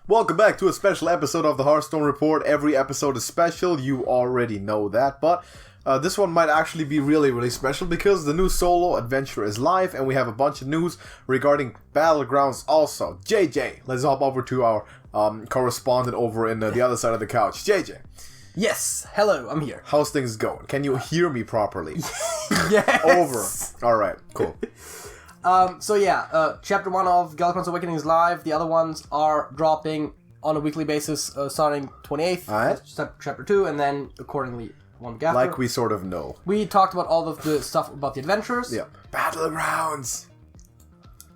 Welcome back to a special episode of the Hearthstone Report. Every episode is special, you already know that, but this one might actually be really special because the new solo adventure is live and we have a bunch of news regarding Battlegrounds also. JJ, let's hop over to our correspondent over in the other side of the couch. JJ. Yes, hello, I'm here. How's things going? Can you hear me properly? Yes! Over. Alright, cool. Chapter 1 of Galakrond Awakening is live. The other ones are dropping on a weekly basis starting 28th. Alright. Chapter 2, and then accordingly one after. Like we sort of know. We talked about all of the stuff about the adventures. Yeah. Battlegrounds!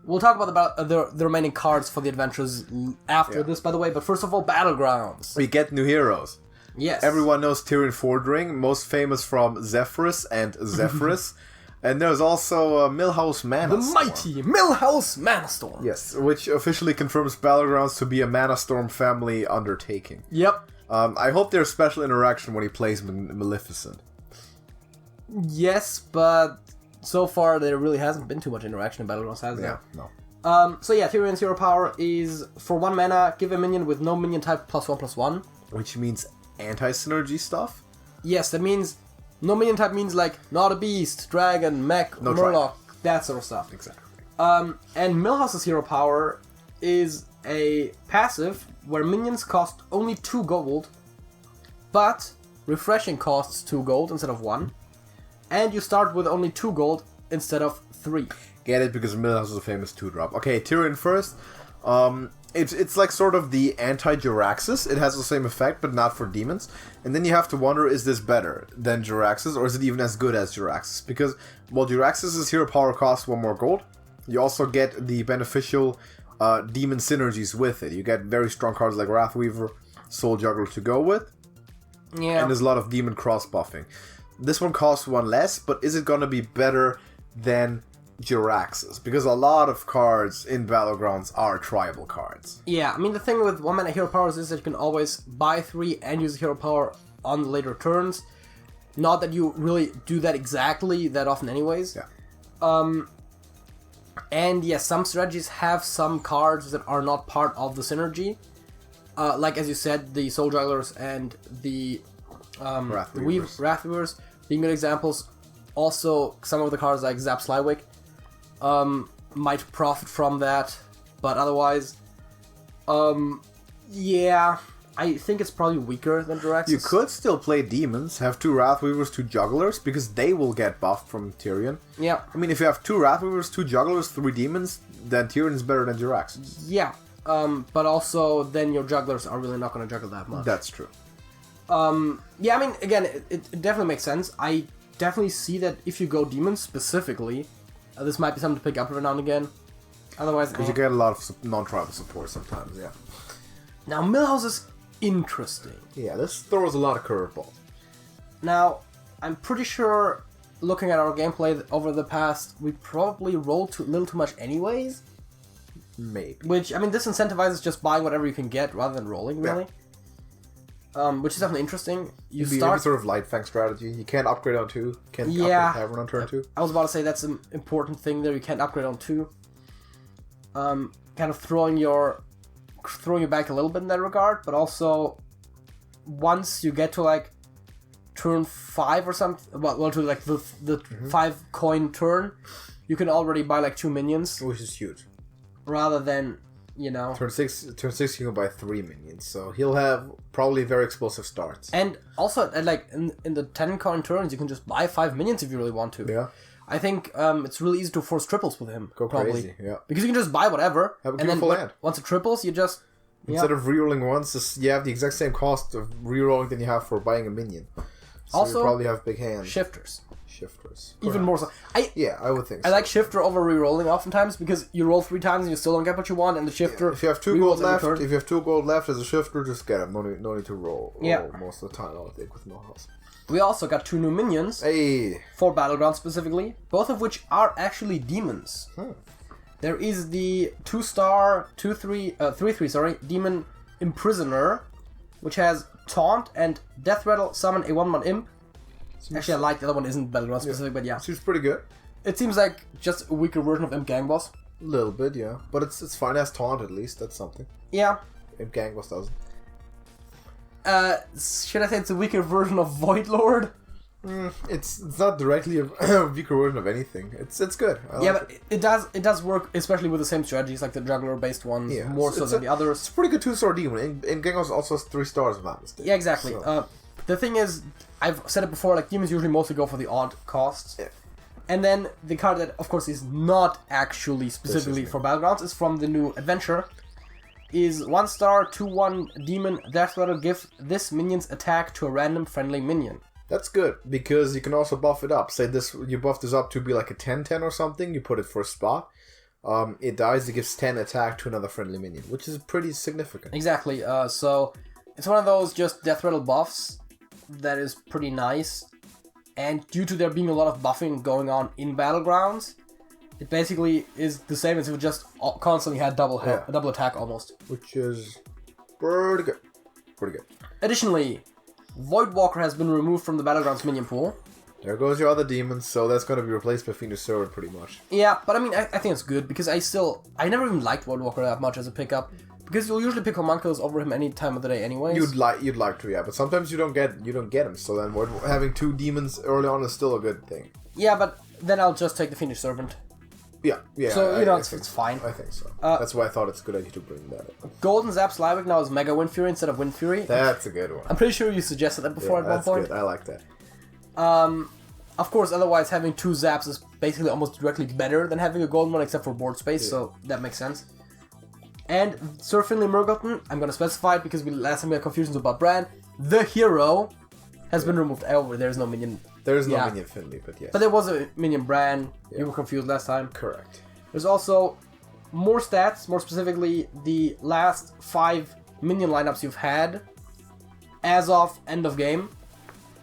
We'll talk about the remaining cards for the adventures after this, by the way. But first of all, Battlegrounds. We get new heroes. Yes. Everyone knows Tyrion Fordring, most famous from Zephyrus and Zephyrus. And there's also Millhouse Mana The Storm. mighty Millhouse Mana Storm. Yes, which officially confirms Battlegrounds to be a Mana Storm family undertaking. Yep. I hope there's special interaction when he plays Maleficent. Yes, but so far there really hasn't been too much interaction in Battlegrounds, has there? Yeah, no. Tyrion's hero power is for 1 mana, give a minion with no minion type +1/+1. Which means anti-synergy stuff? Yes, that means no minion type means like not a beast, dragon, mech, No murloc, that sort of stuff. Exactly. And Millhouse's hero power is a passive where minions cost only 2 gold, but refreshing costs 2 gold instead of 1, and you start with only 2 gold instead of 3. Get it, because Millhouse is a famous 2-drop. Okay, Tyrion first. It's like sort of the anti-Jiraxxus. It has the same effect, but not for demons. And then you have to wonder, is this better than Jiraxxus, or is it even as good as Jiraxxus? Because, while Jiraxxus' hero power costs 1 more gold, you also get the beneficial demon synergies with it. You get very strong cards like Wrathweaver, Soul Juggler to go with, Yeah. and there's a lot of demon cross-buffing. This one costs 1 less, but is it gonna be better than Jiraxxus? Because a lot of cards in Battlegrounds are tribal cards. Yeah, I mean, the thing with 1 mana hero powers is that you can always buy 3 and use the hero power on later turns. Not that you really do that exactly that often anyways. Yeah. And yes, some strategies have some cards that are not part of the synergy. Like, as you said, the Soul Jugglers and the Wrathweavers being good examples. Also, some of the cards like Zap Slywick might profit from that, but otherwise, yeah, I think it's probably weaker than Jiraxxus. You could still play demons, have 2 Wrathweavers, 2 Jugglers, because they will get buffed from Tyrion. Yeah. I mean, if you have 2 Wrathweavers, 2 Jugglers, 3 demons, then Tyrion is better than Jiraxxus. Yeah, but also then your Jugglers are really not going to juggle that much. That's true. Yeah, I mean, again, it definitely makes sense. I definitely see that if you go demons specifically, this might be something to pick up every now and again. Otherwise, Because you get a lot of non-tribal support sometimes, yeah. Now, Millhouse is interesting. Yeah, this throws a lot of curveballs. Now, I'm pretty sure, looking at our gameplay over the past, we probably rolled a little too much anyways. Maybe. Which, I mean, this incentivizes just buying whatever you can get rather than rolling, really. Which is definitely interesting. You Maybe start sort of light fang strategy. You can't upgrade on 2. Can't upgrade Tavern on turn 2. I was about to say that's an important thing there. You can't upgrade on 2. Kind of throwing you back a little bit in that regard, but also once you get to like turn 5 or something, well to like the 5 coin turn, you can already buy like 2 minions, Which is huge. rather than, you know. Turn 6 you can buy 3 minions, so he'll have probably very explosive starts. And also, like in the 10 coin turns, you can just buy 5 minions if you really want to. Yeah. I think it's really easy to force triples with him. Go probably. crazy, yeah. Because you can just buy whatever, Have a and then beautiful hand. once it triples, you just Instead of rerolling once, you have the exact same cost of rerolling than you have for buying a minion. So Also, you probably have big hands. shifters. Shifters. Even more so. Yeah, I would think so. I like shifter over rerolling oftentimes because you roll 3 times and you still don't get what you want, and the shifter. If you have 2 gold left, as a shifter, just get them. No need to roll most of the time, I would think, with Millhouse. We also got 2 new minions for Battlegrounds specifically, both of which are actually demons. There is the 2-star, 3/3, Demon Imprisoner, which has Taunt and Death Rattle, summon a 1/1 imp. Actually, I like the other one, isn't Battlegrounds specific, but yeah. Seems pretty good. It seems like just a weaker version of Imp Gang Boss. A little bit, yeah. But it's fine as Taunt, at least. That's something. Yeah. and Gangos doesn't. Should I say it's a weaker version of Void Lord? It's not directly a weaker version of anything. It's good. But it does work, especially with the same strategies like the juggler based ones, more so than the others. It's a pretty good 2-star demon. And Gangos also has 3 stars if I'm not mistaken. Yeah, exactly. So. The thing is, I've said it before, like demons usually mostly go for the odd costs. Yeah. And then the card that, of course, is not actually specifically for Battlegrounds is from the new adventure. Is 1-star, 2/1 demon. Death Rattle gives this minion's attack to a random friendly minion. That's good, because you can also buff it up. Say this, you buff this up to be like a 10/10 or something, you put it for a spot. It dies, it gives 10 attack to another friendly minion, which is pretty significant. Exactly, so it's one of those just Death Rattle buffs that is pretty nice. And due to there being a lot of buffing going on in Battlegrounds, it basically is the same as if it just constantly had double attack almost. Which is pretty good. Pretty good. Additionally, Voidwalker has been removed from the Battlegrounds minion pool. There goes your other demons, so that's going to be replaced by Fiendish Sword pretty much. Yeah, but I mean, I think it's good, because I never even liked Voidwalker that much as a pickup, because you'll usually pick Homunculus over him any time of the day anyways. You'd like to, yeah, but sometimes you don't get him, so then having 2 demons early on is still a good thing. Yeah, but then I'll just take the Fiendish Servant. Yeah. So, it's fine. I think so. That's why I thought it's a good idea to bring that up. Golden Zap Slivic now is Mega Wind Fury instead of Wind Fury. That's a good one. I'm pretty sure you suggested that before at one point. That's good. I like that. Of course, otherwise having 2 Zaps is basically almost directly better than having a golden one, except for board space, so that makes sense. And Sir Finley Murgelton, I'm going to specify it because last time we had confusions about brand. The hero has been removed. There's no minion. There is no minion Finley, but yes. But there was a minion Bran. Yeah. You were confused last time. Correct. There's also more stats, more specifically the last 5 minion lineups you've had as of end of game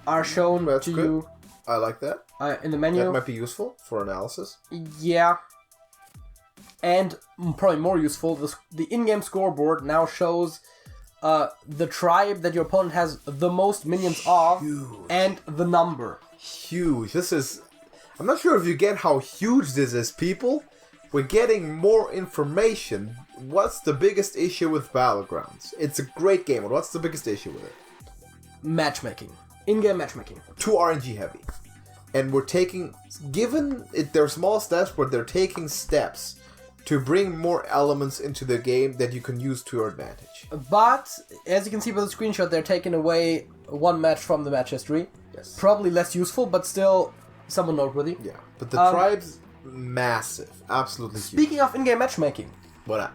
are shown to you. I like that. In the menu. That might be useful for analysis. Yeah. And probably more useful, the in-game scoreboard now shows the tribe that your opponent has the most minions of and the number. Huge. This is... I'm not sure if you get how huge this is, people. We're getting more information. What's the biggest issue with Battlegrounds? It's a great game, but what's the biggest issue with it? Matchmaking. In-game matchmaking. Too RNG heavy. And we're taking... Given they're small steps, but they're taking steps to bring more elements into the game that you can use to your advantage. But, as you can see by the screenshot, they're taking away 1 match from the match history. Yes. Probably less useful, but still somewhat noteworthy. Yeah, but the tribe's massive. Absolutely huge. Speaking of in-game matchmaking. What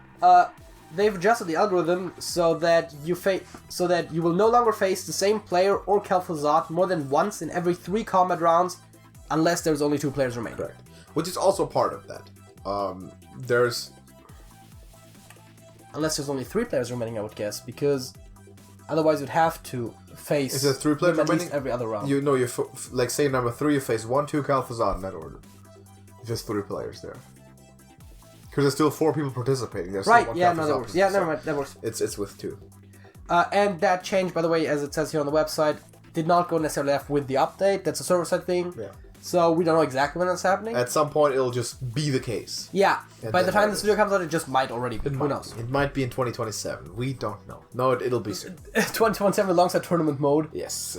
they've adjusted the algorithm so that you will no longer face the same player or Kel'Thuzad more than once in every 3 combat rounds, unless there's only 2 players remaining. Correct. Which is also part of that. Unless there's only 3 players remaining, I would guess, because otherwise you'd have to face. Is there 3 players remaining? At least every other round. You know, like say number 3, you face 1, 2 Kel'Thuzad in that order. Just 3 players there. Because there's still 4 people participating. There's right? Yeah, no, that works. Yeah, never mind, that works. It's with 2. And that change, by the way, as it says here on the website, did not go necessarily left with the update. That's a server-side thing. Yeah. So we don't know exactly when that's happening. At some point, it'll just be the case. Yeah. By the time this video comes out, it just might already be. Who knows? It might be in 2027. We don't know. No, it'll be soon. 2027 alongside tournament mode. Yes.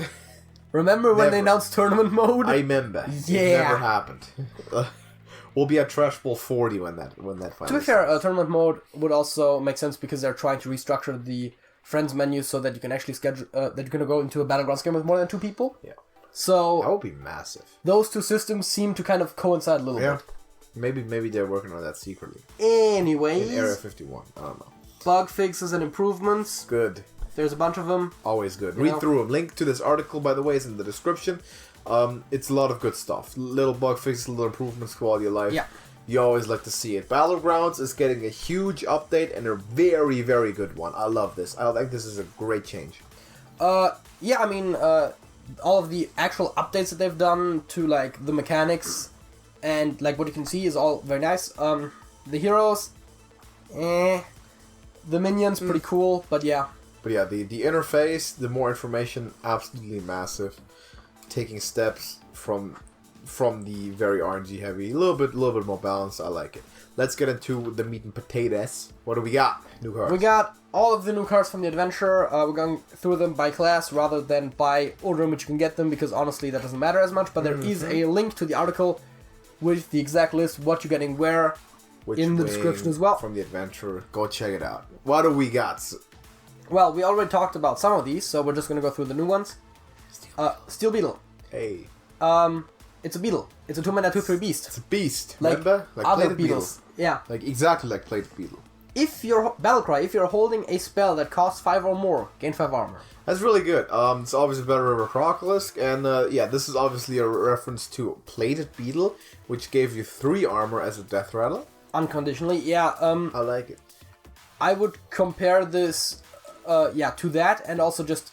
Remember when they announced tournament mode? I remember. Yeah. It never happened. We'll be at Trash Bowl 40 when that finally. To be fair, tournament mode would also make sense because they're trying to restructure the friends menu so that you can actually schedule that you're gonna go into a Battlegrounds game with more than 2 people. Yeah. So that would be massive. Those 2 systems seem to kind of coincide a little bit. Maybe they're working on that secretly. Anyways. In Area 51. I don't know. Bug fixes and improvements. Good. There's a bunch of them. Always good. Read through them. Link to this article, by the way, is in the description. It's a lot of good stuff. Little bug fixes, little improvements, quality of life. Yeah. You always like to see it. Battlegrounds is getting a huge update and a very, very good one. I love this. I think this is a great change. Yeah, I mean, all of the actual updates that they've done to, like, the mechanics and, like, what you can see is all very nice. The heroes, the minions, pretty cool, but yeah. But yeah, the interface, the more information, absolutely massive. Taking steps from the very RNG heavy, a little bit more balanced. I like it. Let's get into the meat and potatoes. What do we got? New cards. We got all of the new cards from the adventure. We're going through them by class rather than by order in which you can get them, because honestly that doesn't matter as much, but there is a link to the article with the exact list, what you're getting where, in the description as well. From the adventure. Go check it out. What do we got? Well, we already talked about some of these, so we're just going to go through the new ones. Steel Beetle. Hey. It's a beetle. It's a 2-mana 2/3 beast. It's a beast. Like remember? Like other plated beetles. Yeah. Like exactly like plated beetle. If you're Battlecry, if you're holding a spell that costs 5 or more, gain 5 armor. That's really good. It's obviously better over Crocolisk, and yeah, this is obviously a reference to Plated Beetle, which gave you 3 armor as a death rattle. Unconditionally, yeah. I like it. I would compare this, to that, and also just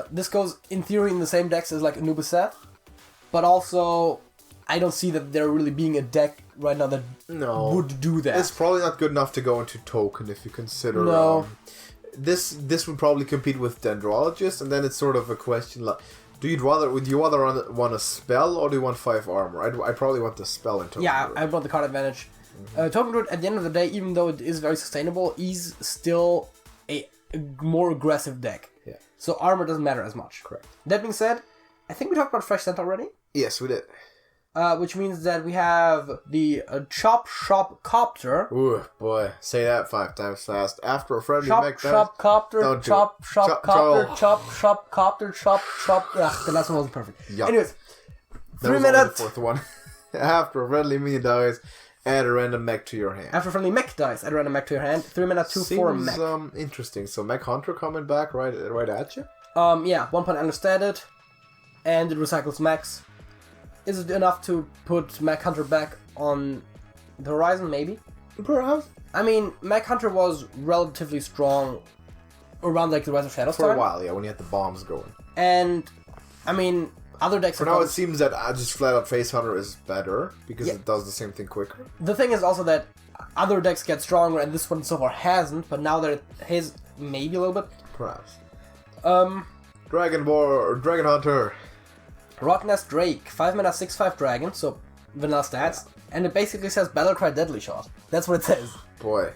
this goes in theory in the same decks as like Anubis Seth, but also I don't see that there really being a deck right now that would do that. It's probably not good enough to go into token if you consider. No. This would probably compete with Dendrologist, and then it's sort of a question like, would you rather want a spell or do you want 5 armor? I probably want the spell in token. Yeah, I want the card advantage. Token Druid, at the end of the day, even though it is very sustainable, is still a more aggressive deck. Yeah. So armor doesn't matter as much. Correct. That being said, I think we talked about Fresh Scent already. Yes, we did. Which means that we have the Chop Shop Copter. Ooh, boy. Say that 5 times fast. After a friendly Chop Shop Copter, Chop Shop Copter, Chop Shop Copter, Chop Shop... Ugh, the last one wasn't perfect. Yuck. Anyways, 3 minutes. minutes. The 4th one. After a friendly minion dies, add a random mech to your hand. After a friendly mech dies, add a random mech to your hand. 3 mana, 2/4 mech. Seems interesting. So Mech Hunter coming back right at you? Yeah, 1 point understated, and it recycles mechs. Is it enough to put Mech Hunter back on the horizon? Maybe. Perhaps. I mean, Mech Hunter was relatively strong around like the Rise of Shadows for time. a while, yeah, when you had the bombs going. And I mean, other decks. For now, it seems that just flat out Face Hunter is better because it does the same thing quicker. The thing is also that other decks get stronger, and this one so far hasn't. But now that it has, maybe a little bit. Perhaps. Dragon Hunter. Rottennest Drake, 5 mana 6/5 dragon, so vanilla stats, and it basically says Battlecry Deadly Shot. That's what it says. Boy.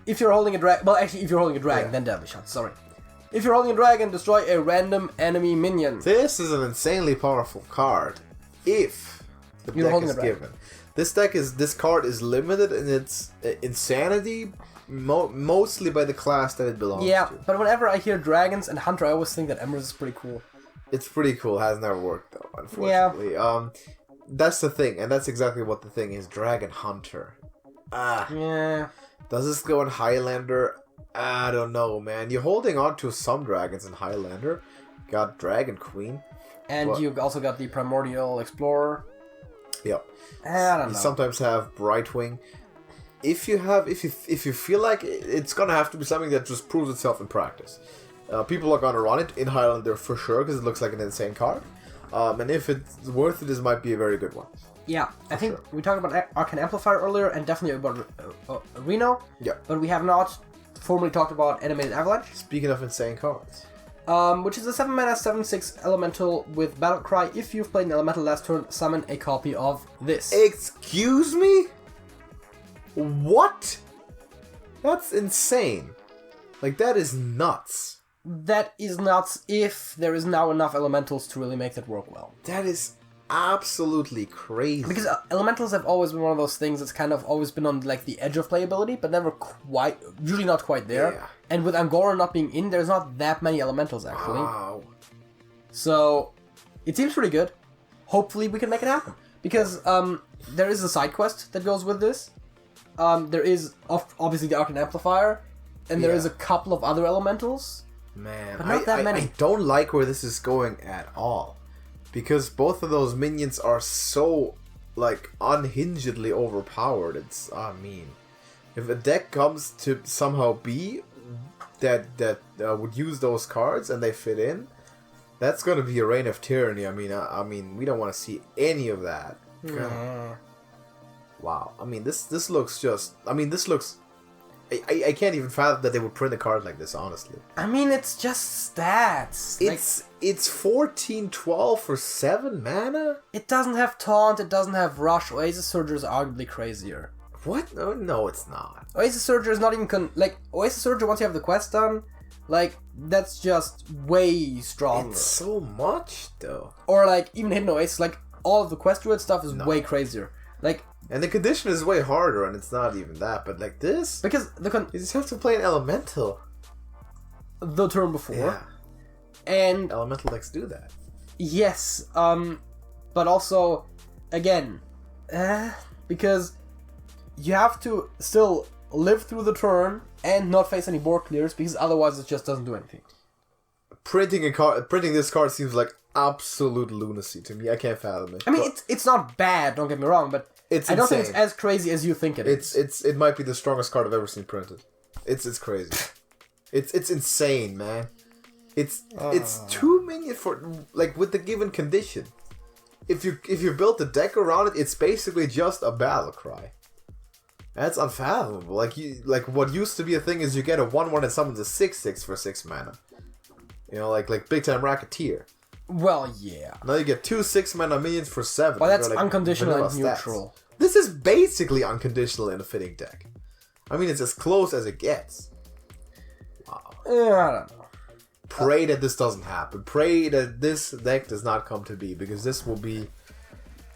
If you're holding a dragon, well, actually, if you're holding a dragon, then Deadly Shot. Sorry. If you're holding a dragon, destroy a random enemy minion. This is an insanely powerful card. If the deck is given. This card is limited in its insanity, mostly by the class that it belongs to. Yeah, but whenever I hear dragons and hunter, I always think that Emerald is pretty cool. It's pretty cool. Has never worked though, unfortunately. Yeah. That's the thing, and that's exactly what the thing is. Dragon Hunter. Yeah. Does this go in Highlander? I don't know, man. You're holding on to some dragons in Highlander. Got Dragon Queen. And you also got the Primordial Explorer. Yep. I don't know. You sometimes have Brightwing. If you feel like it's gonna have to be something that just proves itself in practice. People are gonna run it in Highlander for sure because it looks like an insane card. And if it's worth it, this might be a very good one. Yeah, I think we talked about Arcane Amplifier earlier and definitely about Reno. Yeah. But we have not formally talked about Animated Avalanche. Speaking of insane cards. Which is a 7 mana 7/6 elemental with Battlecry. If you've played an elemental last turn, summon a copy of this. Excuse me? What? That's insane. Like, that is nuts. That is nuts if there is now enough elementals to really make that work well. That is absolutely crazy. Because elementals have always been one of those things that's kind of always been on like the edge of playability, but never quite, usually not quite there. Yeah. And with Angora not being in, there's not that many elementals actually. Wow. So it seems pretty good. Hopefully we can make it happen. Because there is a side quest that goes with this. There is obviously the Arcane Amplifier, and there is a couple of other elementals. Man, but not that many. I don't like where this is going at all. Because both of those minions are so, like, unhingedly overpowered. It's, I mean, if a deck comes to somehow be that would use those cards and they fit in, that's going to be a reign of tyranny. I mean, we don't want to see any of that. Wow. I mean, this looks just, this looks, I can't even fathom that they would print a card like this, honestly. I mean, it's just stats. It's 14/12 for 7 mana? It doesn't have Taunt, it doesn't have Rush. Oasis Surger is arguably crazier. What? No, it's not. Oasis Surger is not even Oasis Surger. Once you have the quest done, like that's just way stronger. It's so much though. Or like even Hidden Oasis, like all of the quest druid stuff is way crazier. Like, and the condition is way harder, and it's not even that. But like this, because you just have to play an elemental the turn before, and elemental decks do that. Yes, but also again, because you have to still live through the turn and not face any board clears, because otherwise it just doesn't do anything. Printing this card seems like absolute lunacy to me. I can't fathom it. I mean, it's not bad. Don't get me wrong, but I don't think it's as crazy as you think it is. It might be the strongest card I've ever seen printed. It's crazy. It's insane, man. It's 2 minion for like with the given condition. If you built the deck around it, it's basically just a battle cry. That's unfathomable. Like what used to be a thing is you get a 1/1 and summons a 6/6 for 6 mana. You know, like Big Time Racketeer. Well, yeah. Now you get 2 6-mana minions for 7. Well, that's unconditional and neutral. This is basically unconditional in a fitting deck. I mean, it's as close as it gets. Wow. I don't know. Pray that this doesn't happen. Pray that this deck does not come to be, because this will be...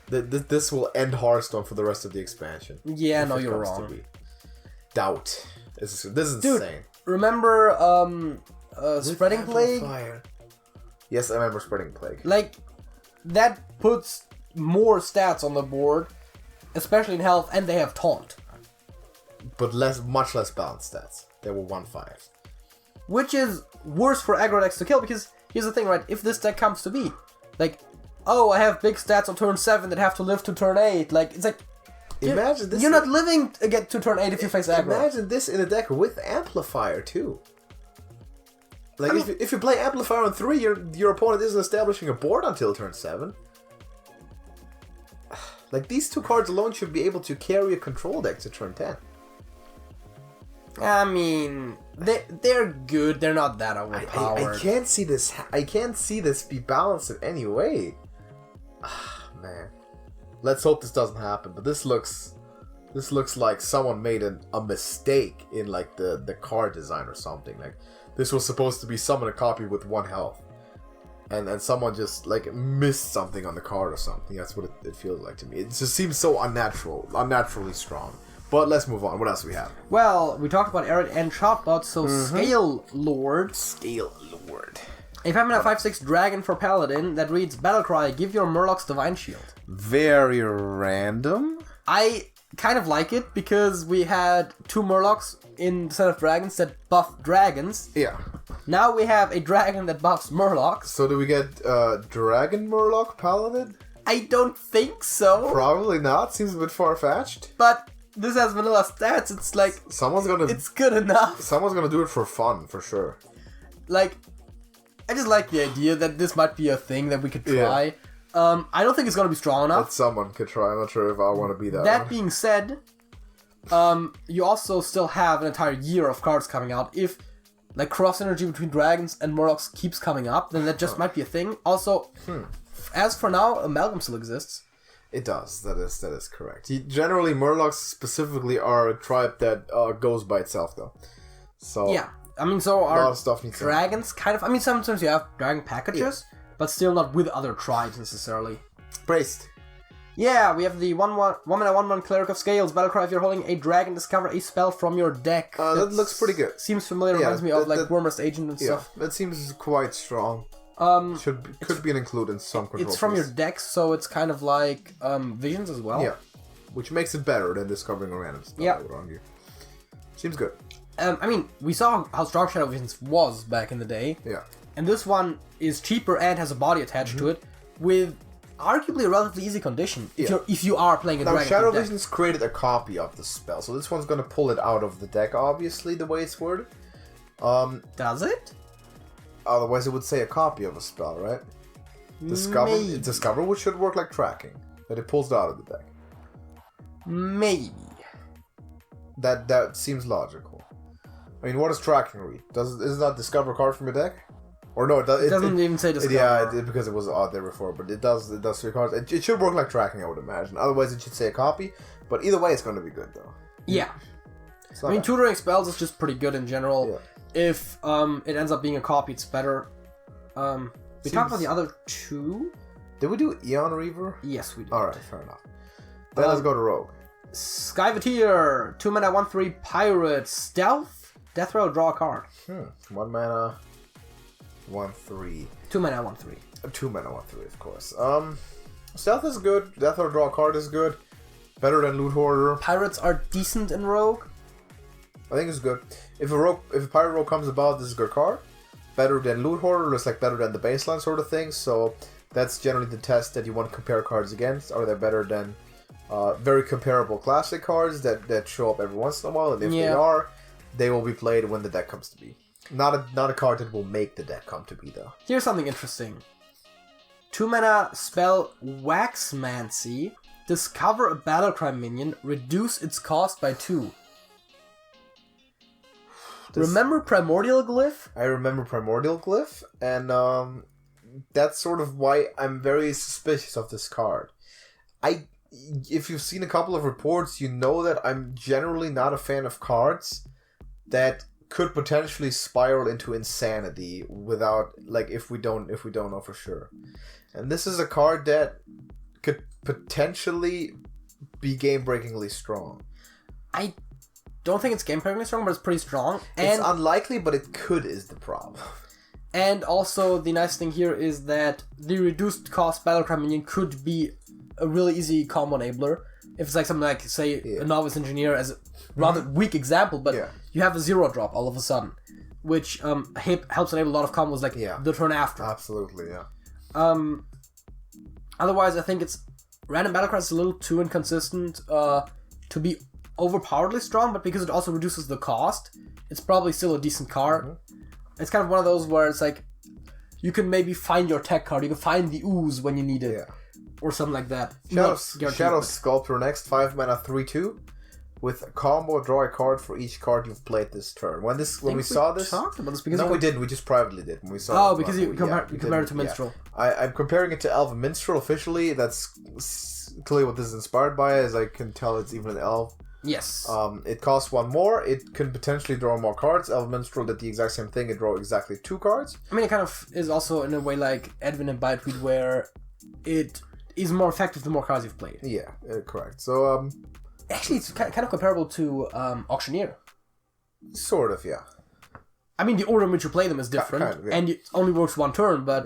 This will end Hearthstone for the rest of the expansion. Yeah, no, you're wrong. Doubt. This is insane. Remember Spreading Plague? Yes, I remember Spreading Plague. Like, that puts more stats on the board, especially in health, and they have Taunt. But much less balanced stats. They were 1/5. Which is worse for aggro decks to kill, because here's the thing, right? If this deck comes to be, like, oh, I have big stats on turn 7 that have to live to turn 8. Like, it's like, imagine this. You're not living to get to turn 8 if you face aggro. Imagine this in a deck with Amplifier too. Like, if you play Amplifier on 3, your opponent isn't establishing a board until turn 7. Like, these 2 cards alone should be able to carry a control deck to turn 10. I mean, they're good. They're not that overpowered. I can't see this. I can't see this be balanced in any way. Man, let's hope this doesn't happen. But this looks like someone made a mistake in like the card design or something. Like, this was supposed to be summon a copy with 1 health, and someone just like missed something on the card or something. That's what it feels like to me. It just seems so unnaturally strong. But let's move on. What else do we have? Well, we talked about Arid and Shotbot, so Scale Lord. A 5-mana 5/6 dragon for Paladin that reads Battlecry, give your Murlocs Divine Shield. Very random. I kind of like it because we had 2 Murlocs in the set of dragons that buff dragons. Yeah. Now we have a dragon that buffs Murlocs. So do we get Dragon Murloc Paladin? I don't think so. Probably not. Seems a bit far-fetched. But this has vanilla stats. It's like... It's good enough. Someone's gonna do it for fun, for sure. Like, I just like the idea that this might be a thing that we could try. Yeah. I don't think it's gonna be strong enough. That someone could try. I'm not sure if I want to be that That one. being said, you also still have an entire year of cards coming out. If, like, cross synergy between dragons and Murlocs keeps coming up, then that just might be a thing. Also, as for now, Amalgam still exists. It does. That is correct. Generally, Murlocs specifically are a tribe that goes by itself, though. So yeah, I mean, so are a lot of stuff needs dragons kind of. I mean, sometimes you have dragon packages, but still not with other tribes necessarily. Braced. Yeah, we have the 1/1 Cleric of Scales. Battlecry, if you're holding a dragon, discover a spell from your deck. That looks pretty good. Seems familiar. Reminds me of like Wormrest Agent and stuff. That seems quite strong. Could be an include in some control. It's from your deck, so it's kind of like Visions as well. Yeah, which makes it better than discovering a random spell. Yeah, I would argue. Seems good. I mean, we saw how strong Shadow Visions was back in the day. Yeah. And this one is cheaper and has a body attached to it, with arguably a relatively easy condition. If you are playing a dragon. Now, Shadow Visions created a copy of the spell, so this one's going to pull it out of the deck. Obviously, the way it's worded. Does it? Otherwise, it would say a copy of a spell, right? Discover, which should work like tracking, that it pulls it out of the deck. Maybe. That seems logical. I mean, what does tracking read? Is that discover a card from your deck? Or no, it doesn't even say discover. Yeah, because it was odd there before, but it does 3 cards. It should work like tracking, I would imagine. Otherwise, it should say a copy. But either way, it's going to be good, though. Yeah. I mean, tutoring spells is just pretty good in general. Yeah. If it ends up being a copy, it's better. We talked about the other 2. Did we do Eon Reaver? Yes, we did. Alright, fair enough. Then let's go to Rogue. Skyvateer, 2 mana, 1/3 pirate, stealth, death row, draw a card. 1 mana, 1/3. 2 mana, 1/3. 2 mana, 1/3, of course. Stealth is good. Death row, draw a card is good. Better than Loot Hoarder. Pirates are decent in Rogue. I think it's good. If a pirate rogue comes about, this is a good card. Better than Loot Hoarder, it's like better than the baseline sort of thing. So that's generally the test that you want to compare cards against. Are they better than very comparable classic cards that show up every once in a while? And if they are, they will be played when the deck comes to be. Not a card that will make the deck come to be, though. Here's something interesting. 2 mana spell Waxmancy. Discover a Battlecry minion. Reduce its cost by 2. Remember Primordial Glyph? I remember Primordial Glyph, and that's sort of why I'm very suspicious of this card. If you've seen a couple of reports, you know that I'm generally not a fan of cards that could potentially spiral into insanity without, like, if we don't know for sure. And this is a card that could potentially be game-breakingly strong. I don't think it's game-breakingly strong, but it's pretty strong. And it's unlikely, but it could is the problem. And also, the nice thing here is that the reduced cost Battlecry minion could be a really easy combo enabler. If it's like something like, say, a Novice Engineer as a rather weak example, but you have a 0-drop all of a sudden, which helps enable a lot of combos like the turn after. Absolutely, yeah. Otherwise, I think it's Random Battlecry is a little too inconsistent to be overpoweredly strong, but because it also reduces the cost, it's probably still a decent card. It's kind of one of those where it's like, you can maybe find your tech card, you can find the ooze when you need it, or something like that. Shadow Sculptor next, 5 mana, 3/2. With a combo, draw a card for each card you've played this turn. When we saw this, talked about this because we didn't. We just privately did when we saw. Oh, because you compared it to Minstrel. I'm comparing it to Elven Minstrel officially. That's clearly what this is inspired by, as I can tell. It's even an elf. Yes. It costs 1 more. It can potentially draw more cards. Elven Minstrel did the exact same thing. It draw exactly 2 cards. I mean, it kind of is also in a way like Edwin and Biteweed, where it is more effective the more cards you've played. Yeah, correct. So actually, it's kind of comparable to Auctioneer. Sort of, yeah. I mean, the order in which you play them is different, kind of, and it only works 1 turn, but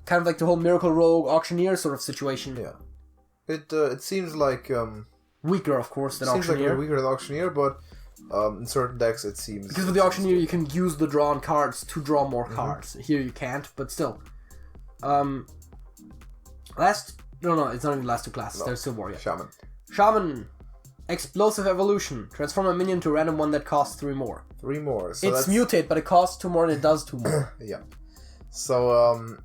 kind of like the whole Miracle Rogue Auctioneer sort of situation. Yeah. It seems like weaker, of course, than Auctioneer. Seems like weaker than Auctioneer, but in certain decks it seems... Because with the Auctioneer you can use the drawn cards to draw more cards. Here you can't, but still. No, it's not even the last 2 classes. There's still more, Shaman. Explosive Evolution. Transform a minion to a random one that costs 3 more. 3 more. So it's mutate, but it costs 2 more and it does 2 more. Yeah. So,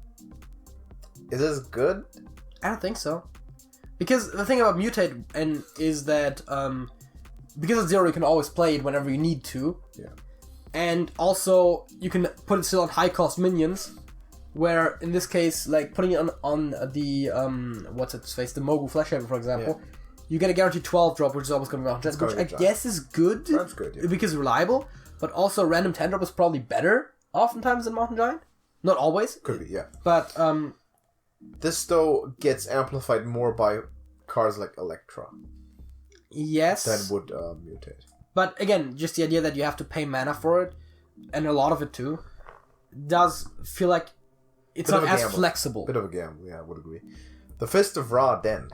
is this good? I don't think so. Because the thing about mutate is that because it's 0, you can always play it whenever you need to. Yeah. And also, you can put it still on high cost minions. Where, in this case, like putting it on the, what's its face, the Mogu Fleshhaven, for example, you get a guaranteed 12 drop, which is always going to be on which I guess is good. That's good, yeah. Because it's reliable, but also random 10 drop is probably better, oftentimes, than Mountain Giant. Not always. Could be, yeah. But, this, though, gets amplified more by cards like Electra. Yes. Than would mutate. But, again, just the idea that you have to pay mana for it, and a lot of it, too, does feel like it's not as flexible. Bit of a gamble, yeah, I would agree. The Fist of Ra, then.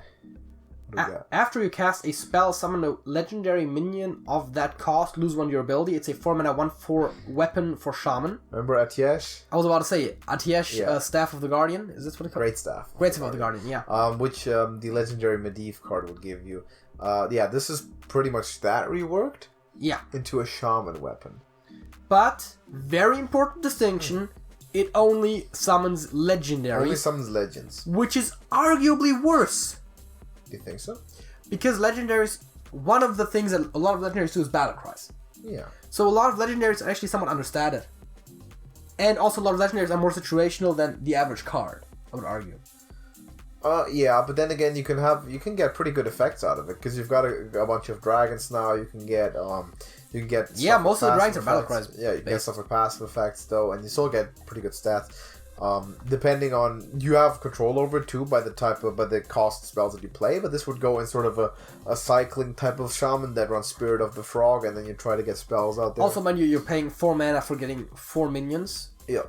After you cast a spell, summon a legendary minion of that cost, lose 1 durability. It's a 4 mana 1/4 weapon for Shaman. Remember Atiesh? I was about to say Atiesh, Staff of the Guardian. Is this what it called? Great Staff. Great Staff of the Guardian, yeah. Which the legendary Medivh card would give you. This is pretty much that reworked. Yeah. Into a Shaman weapon. But, very important distinction, it only summons legendaries. Only summons legends. Which is arguably worse. Do you think so? Because legendaries, one of the things that a lot of legendaries do is battle cries. Yeah. So a lot of legendaries are actually somewhat understated. And also, a lot of legendaries are more situational than the average card, I would argue. Yeah, but then again, you can get pretty good effects out of it because you've got a bunch of dragons now. You can get yeah, most of the dragons are Battlecries. Yeah, you can get stuff with passive effects though, and you still get pretty good stats. Depending on, you have control over it too by the cost spells that you play, but this would go in sort of a cycling type of shaman that runs Spirit of the Frog, and then you try to get spells out there. Also, mind you, you're paying 4 mana for getting 4 minions. Yeah.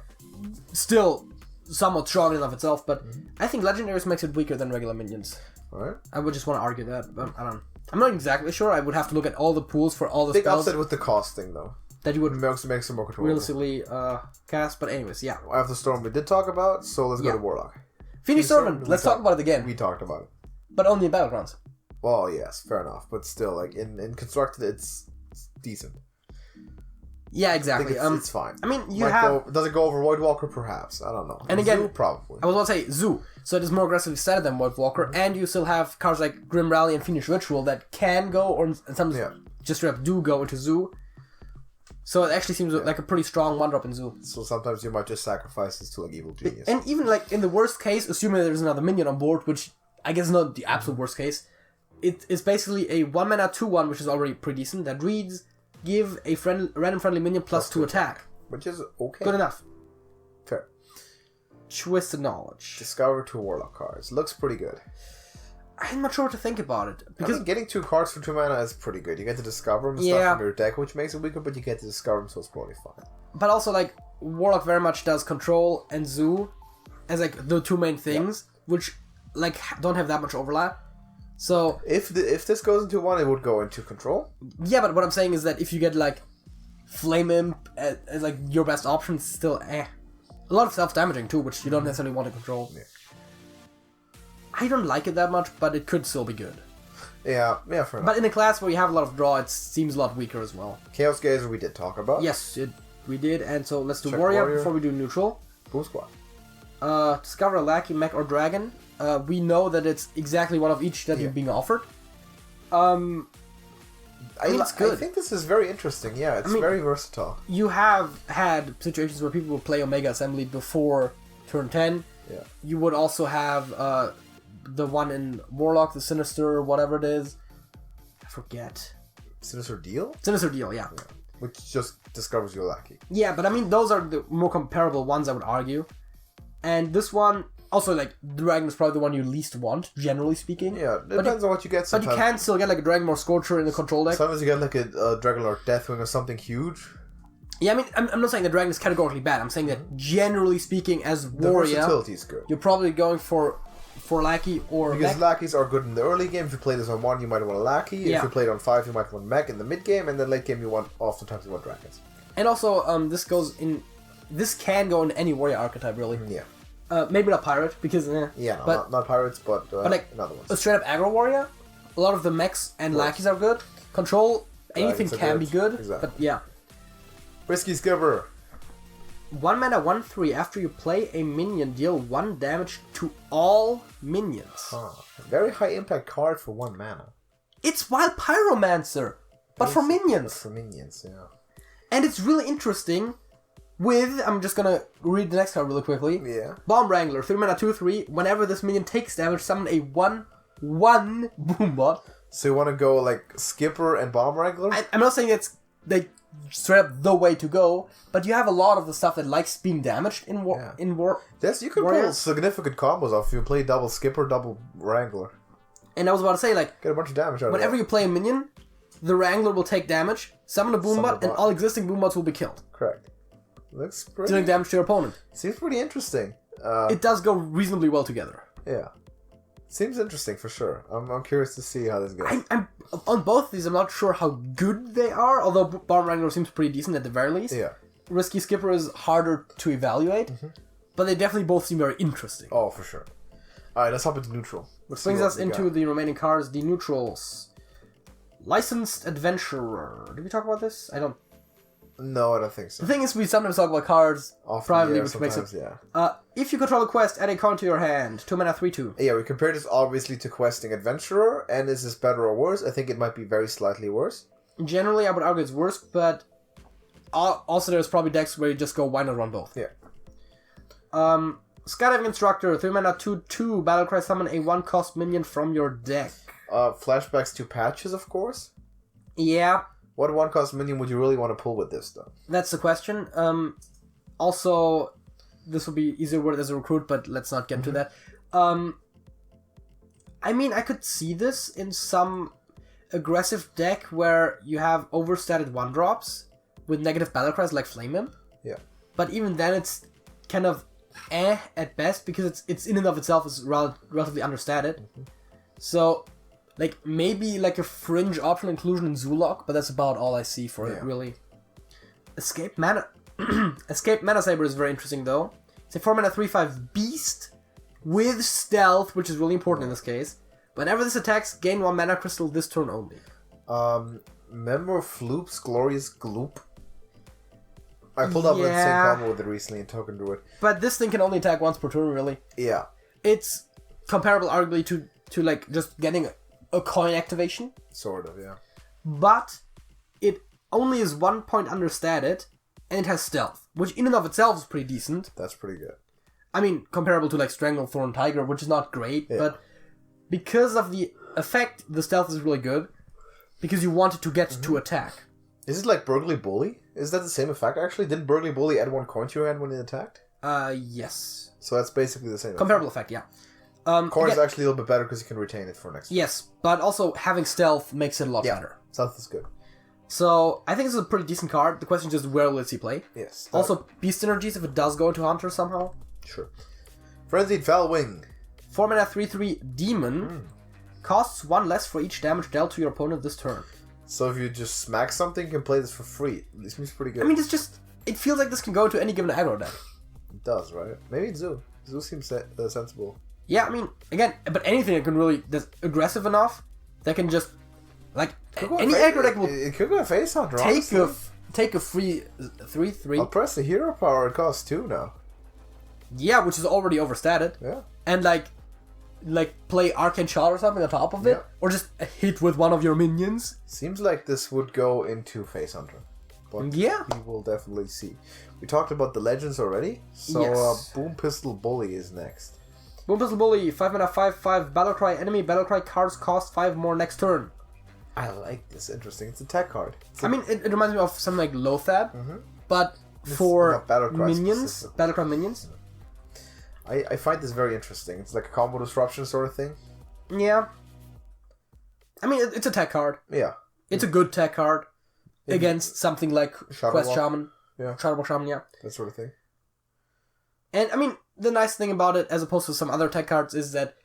Still somewhat strong enough itself, but I think legendaries makes it weaker than regular minions. Alright. I would just want to argue that, but I'm not exactly sure. I would have to look at all the pools for all the big spells. Big upset with the costing though. That you would makes it more controllable. realistically cast, but anyways, yeah. After Storm we did talk about, so let's go to Warlock. Phoenix Servant, let's talk about it again. We talked about it. But only in Battlegrounds. Well, yes, fair enough, but still, like, in Constructed, it's decent. Yeah, exactly. It's fine. I mean, does it go over Void Walker? Perhaps. I don't know. And again, Zoo, probably. I was about to say Zoo, so it is more aggressively set than Void Walker, and you still have cards like Grim Rally and Fiendish Ritual that can go, or sometimes just straight up do go into Zoo. So it actually seems like a pretty strong 1-drop in Zoo. So sometimes you might just sacrifice this to like Evil Genius. And even like in the worst case, assuming there's another minion on board, which I guess is not the absolute worst case, it is basically a 1-mana 2/1, which is already pretty decent, that reads, give a random friendly minion +2 attack. Which is okay. Good enough. Fair. Twisted Knowledge. Discover 2 Warlock cards. Looks pretty good. I'm not sure what to think about it. Because I mean, getting 2 cards for 2 mana is pretty good. You get to discover them and stuff from your deck, which makes it weaker, but you get to discover them, so it's probably fine. But also, like, Warlock very much does Control and Zoo as, like, the 2 main things, which, like, don't have that much overlap. So... If this goes into 1, it would go into Control. Yeah, but what I'm saying is that if you get, like, Flame Imp as like, your best option, it's still A lot of self-damaging, too, which you don't necessarily want to control. Yeah. I don't like it that much, but it could still be good. Yeah, fair enough. But in a class where you have a lot of draw, it seems a lot weaker as well. Chaos Gazer we did talk about. Yes, we did, and so let's do Warrior before we do Neutral. Boom Squad. Discover a Lackey, Mech, or Dragon. We know that it's exactly one of each that you're being offered. I mean, it's good. I think this is very interesting, yeah. It's very versatile. You have had situations where people would play Omega Assembly before turn 10. Yeah. You would also have... the one in Warlock, the Sinister, whatever it is. I forget. Sinister Deal? Sinister Deal, yeah. Which just discovers your Lackey. Yeah, but I mean, those are the more comparable ones, I would argue. And this one, also, like, Dragon is probably the one you least want, generally speaking. Yeah, it depends on what you get sometimes. But you can still get, like, a Dragonmore Scorcher in the control deck. Sometimes you get, like, a Dragonlord Deathwing or something huge. Yeah, I mean, I'm not saying the Dragon is categorically bad. I'm saying that, generally speaking, as Warrior... The versatility is good. You're probably going for Lackey or because Mech. Lackeys are good in the early game. If you play this on 1, you might want a Lackey. Yeah. If you play it on 5, you might want Mech in the mid game, and then late game oftentimes you want Dragons. And also, this can go in any Warrior archetype, really. Yeah. Maybe not Pirate, because not Pirates, but like another one. A straight up aggro Warrior. A lot of the mechs and Lackeys are good. Control, anything can be good. Exactly. But yeah. Risky Skipper. 1 mana, 1/3. After you play a minion, deal 1 damage to all minions. Very high impact card for 1 mana. It's Wild Pyromancer, but for minions. For minions, yeah. And it's really interesting with, I'm just gonna read the next card really quickly. Yeah. Bomb Wrangler, 3 mana, 2/3. Whenever this minion takes damage, summon a 1/1 Boombot. So you want to go like Skipper and Bomb Wrangler? I'm not saying it's like straight up the way to go, but you have a lot of the stuff that likes being damaged in war. Yes, you can pull significant combos off if you play double Skipper, double Wrangler. And I was about to say, like, get a bunch of damage out of it. Whenever you play a minion, the Wrangler will take damage, summon a Boombot, and all existing Boombots will be killed. Correct. Looks pretty... Dealing damage to your opponent. Seems pretty interesting. It does go reasonably well together. Yeah. Seems interesting for sure. I'm curious to see how this goes. I'm on both of these, I'm not sure how good they are, although Bomb Wrangler seems pretty decent at the very least. Yeah. Risky Skipper is harder to evaluate, but they definitely both seem very interesting. Oh, for sure. Alright, let's hop into neutral. Which brings us into the remaining cards, the neutrals. Licensed Adventurer. Did we talk about this? I don't... No, I don't think so. The thing is, we sometimes talk about cards privately, which makes it... Yeah. If you control a quest, add a card to your hand. 2 mana, 3/2. Yeah, we compared this obviously to Questing Adventurer, and is this better or worse? I think it might be very slightly worse. Generally, I would argue it's worse, but also there's probably decks where you just go, why not run both? Yeah. Skydiving Instructor, 3 mana, 2/2, Battlecry, summon a 1-cost minion from your deck. Flashbacks to patches, of course. Yeah. What 1-cost minion would you really want to pull with this, though? That's the question. Also, this will be easier worded as a recruit, but let's not get into that. I mean, I could see this in some aggressive deck where you have overstated 1-drops with negative Battlecries like Flame Imp. Yeah. But even then, it's kind of at best because it's in and of itself is relatively understated. So, like, maybe like a fringe optional inclusion in Zulok, but that's about all I see for it, really. Escape Mana Saber is very interesting, though. It's a 4 mana 3/5 beast with stealth, which is really important in this case. Whenever this attacks, gain 1 mana crystal this turn only. Remember Floop's Glorious Gloop? I pulled up an insane combo with it recently in Token Druid. But this thing can only attack once per turn, really. Yeah. It's comparable, arguably, to like just getting a coin activation. Sort of, yeah. But it only is 1 point understated, and it has stealth, which in and of itself is pretty decent. That's pretty good. I mean, comparable to like Stranglethorn Tiger, which is not great, but because of the effect, the stealth is really good. Because you want it to get to attack. Is it like Burgly Bully? Is that the same effect, actually? Didn't Burgly Bully add 1 coin to your hand when it attacked? Yes. So that's basically the same Comparable effect, yeah. Coin is actually a little bit better because you can retain it for next turn. Yes, but also having stealth makes it a lot better. Stealth is good. So, I think this is a pretty decent card. The question is just where will it see play? Yes. Also, Beast Energies if it does go into Hunter somehow. Sure. Frenzied Felwing. 4 mana 3/3 Demon. Costs 1 less for each damage dealt to your opponent this turn. So if you just smack something, you can play this for free. This seems pretty good. I mean, it feels like this can go into any given aggro deck. It does, right? Maybe it's Zoo. Zoo seems sensible. Yeah, I mean, again, but anything that can really, that's aggressive enough, that can just, like, any aggro deck will it could go face hunter, take a free 3/3. I'll press the hero power, it costs 2 now. Yeah, which is already overstated. Yeah. And like play Arcane Shot or something on top of it, or just hit with one of your minions. Seems like this would go into Face Hunter, but we will definitely see. We talked about the legends already, so Boom Pistol Bully is next. Boom Pistol Bully, 5 mana 5/5 Battlecry enemy. Battlecry cards cost 5 more next turn. I like this. Interesting. It's a tech card. It reminds me of something like Lothab, but for minions, Battlecry minions. I find this very interesting. It's like a combo disruption sort of thing. Yeah. I mean, it's a tech card. Yeah. It's a good tech card against something like Quest Shaman. Yeah. Shadowball Shaman, yeah. That sort of thing. And, I mean, the nice thing about it, as opposed to some other tech cards, is that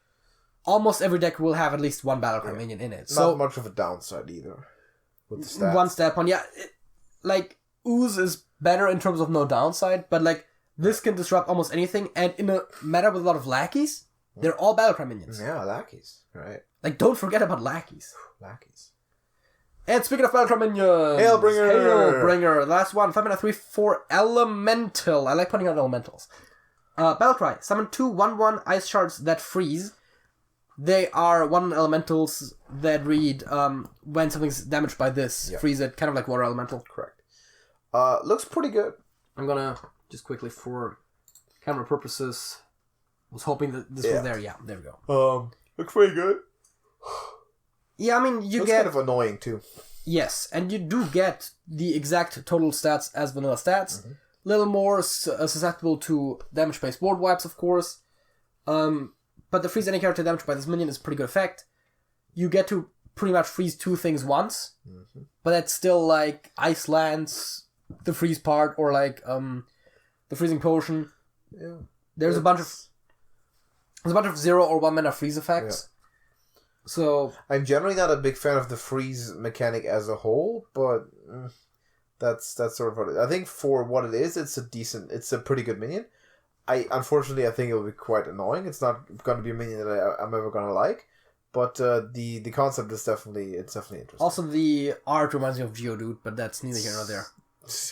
almost every deck will have at least one Battlecry minion in it. Not much of a downside either. With the stats. One stat point, yeah. Ooze is better in terms of no downside, but, like, this can disrupt almost anything, and in a meta with a lot of lackeys, they're all Battlecry minions. Yeah, lackeys, right. Like, don't forget about lackeys. Lackeys. And speaking of Battlecry minions... Hailbringer! The last one, 5 mana 3/4 Elemental. I like putting out elementals. Battlecry, summon 2 1/1 ice shards that freeze. They are 1 elementals that read, when something's damaged by this, freeze it, kind of like water elemental. Correct. Looks pretty good. I'm gonna... just quickly for camera purposes, was hoping that this was there. Yeah, there we go. Looks pretty good. Yeah, I mean, looks kind of annoying too. Yes, and you do get the exact total stats as vanilla stats. Little more susceptible to damage-based board wipes, of course. But the freeze any character damaged by this minion is a pretty good effect. You get to pretty much freeze 2 things once, but that's still like Ice Lands, the freeze part, or like the freezing potion. Yeah. There's a bunch of 0 or 1 mana freeze effects. Yeah. So I'm generally not a big fan of the freeze mechanic as a whole, but that's sort of what it is. I think for what it is, it's a pretty good minion. Unfortunately I think it will be quite annoying. It's not going to be a minion that I'm ever going to like, but the concept is definitely interesting. Also, the art reminds me of Geodude, but that's neither here nor there.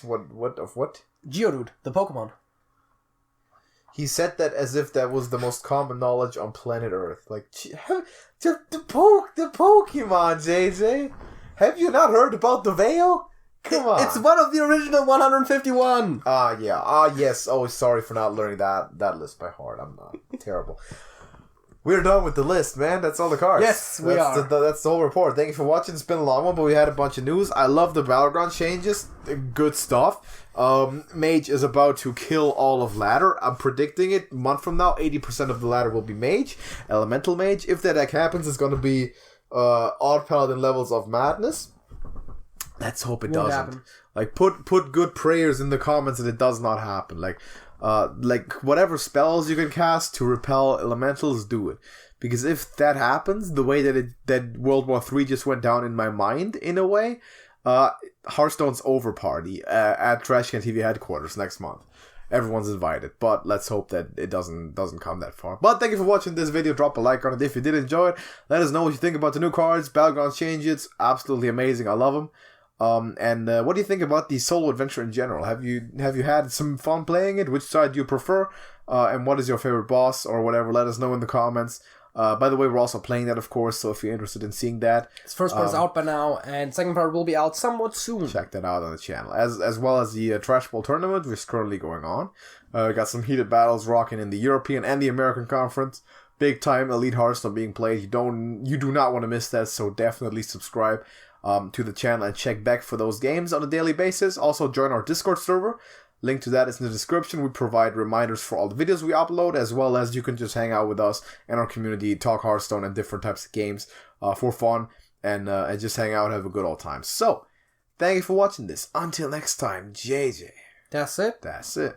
What? Geodude, the Pokemon. He said that as if that was the most common knowledge on planet Earth. Like, the Pokemon, JJ. Have you not heard about the Veil? Come on. It's one of the original 151. Yeah. Yes. Oh, sorry for not learning that list by heart. I'm not terrible. We're done with the list, man. That's all the cards. Yes, we are. That's the whole report. Thank you for watching. It's been a long one, but we had a bunch of news. I love the Battleground changes. Good stuff. Mage is about to kill all of ladder. I'm predicting it. A month from now, 80% of the ladder will be Mage. Elemental Mage. If that deck happens, it's going to be Odd Paladin levels of madness. Let's hope it doesn't. Happen. Like, put good prayers in the comments that it does not happen. Like whatever spells you can cast to repel elementals, do it. Because if that happens, the way that World War III just went down in my mind, in a way, Hearthstone's over party at TrashcanTV headquarters next month. Everyone's invited, but let's hope that it doesn't come that far. But thank you for watching this video. Drop a like on it if you did enjoy it. Let us know what you think about the new cards. Battlegrounds changes, absolutely amazing. I love them. And what do you think about the solo adventure in general? Have you had some fun playing it? Which side do you prefer? And what is your favorite boss or whatever? Let us know in the comments. By the way, we're also playing that, of course, so if you're interested in seeing that. Its first part is out by now, and second part will be out somewhat soon. Check that out on the channel. As well as the Trash Bowl tournament, which is currently going on. We got some heated battles rocking in the European and the American Conference. Big time Elite Hearthstone being played. You do not want to miss that, so definitely subscribe to the channel and check back for those games on a daily basis. Also join our Discord server. Link to that is in the description. We provide reminders for all the videos we upload, as well as you can just hang out with us and our community, talk Hearthstone and different types of games for fun, and just hang out and have a good old time. So, thank you for watching this. Until next time, JJ. That's it. That's it.